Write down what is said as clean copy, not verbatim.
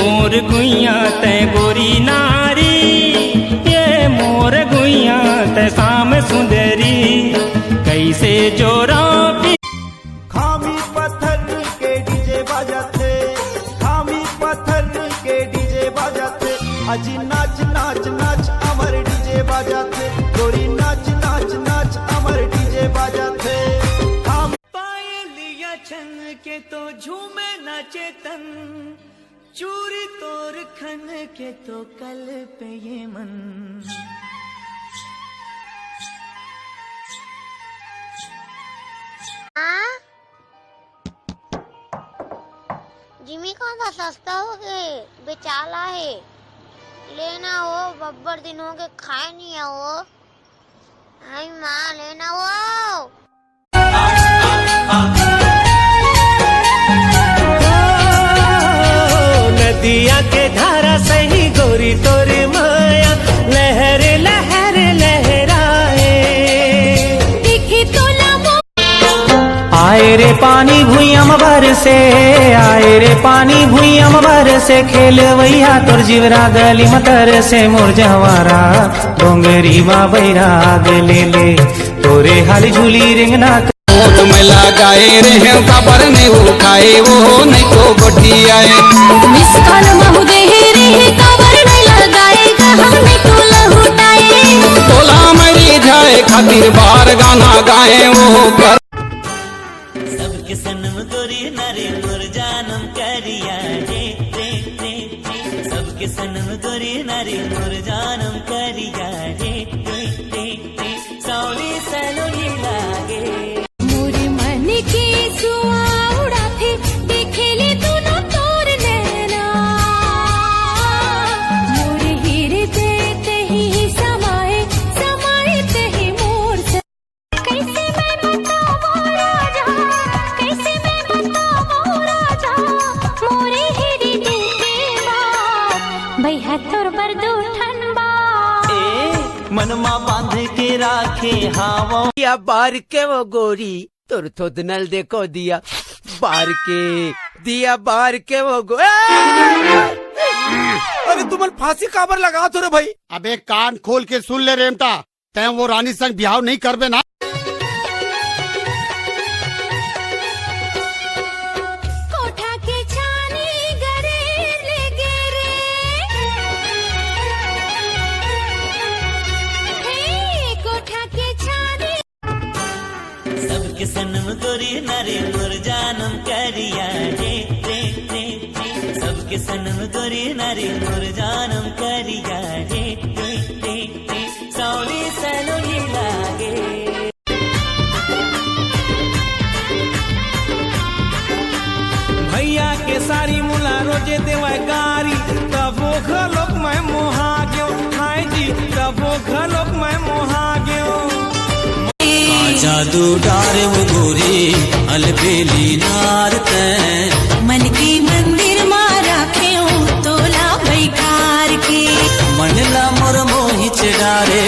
मोर गुइया ते गोरी नारी, ये मोर गुइया ते शाम सुंदरी, कैसे जोरा खामी पत्थर के डीजे बजाते, खामी पत्थर के डीजे बजाते, अजी नाच नाच नाच अमर डीजे बजाते, गोरी नाच नाच नाच अमर डीजे बजाते। पायलिया छन के तो झूमे नाचे तन, चूरी तोर खन के तो कल पे ये मन। जिमी कौन सा सस्ता हो गए बेचाला है, लेना हो बब्बर दिन हो गए खाए नहीं है वो, आई माँ लेना वो। नदिया के धारा सही गोरी तोरी माया, लहर लहर लहराए, दिखी तो आए रे पानी भुइयम भर से, आए रे पानी भुइयम भर से, खेल वैया तोर जीवरा गली मतर से, मोर जवारा डोंगरी बैराग ले ले, तोरे हाली झूली रिंगना में लगाए रे खबर नहीं उठाए, वो नहीं तो गोटी आए, मिस कॉल महुदे रे खबर नहीं लगाएगा, हम नहीं तो लहुटाए, तोला मरी जाए खातिर बार गाना गाए वो कर। सबके सनम गोरी नारी मोर जानम करिया रे रे रे रे, सबके सनम गोरी नारी मोर जानम करिया रे रे रे रे, सौली सलोनी लागे मोरे मन के सुआउड़ा थे, देखे ले दोनों तोर नैना, मोरे हृदय ते ही समाए समाए ते ही मोर से। कैसे मैं बताऊं राजा, कैसे मैं बताऊं राजा, मोरे हृदय के बात भैया तोर बरदू ठनबा, मनमा बांध के राखे हावो या बार के वो गोरी तोर थोद नल देखो दिया बार के, दिया बार के वो गो। अरे तुम फांसी काबर लगा तो रे भाई। अबे कान खोल के सुन ले रेमटा, तै वो रानी संग बिहाव नहीं करबे ना। कोठा के छानी गरे ले गेरे, हे कोठा के छानी। सबके सनम गोरी नारी मोर जानम करिया रे रे रे रे, सबके सनम गोरी नारी मोर जानम करिया रे रे रे रे, सौली सलोनी लागे। भैया के सारी मुला रोजे देवाय गारी, तबो घलोक मैं मोहा गयो, हाय जी तबो घलोक मैं मोहा गयो। जादू डारे वो गोरी अलबेली नारते, मन की मंदिर माँ राखे तोला बैठार के, मनला मोर मोहिच डारे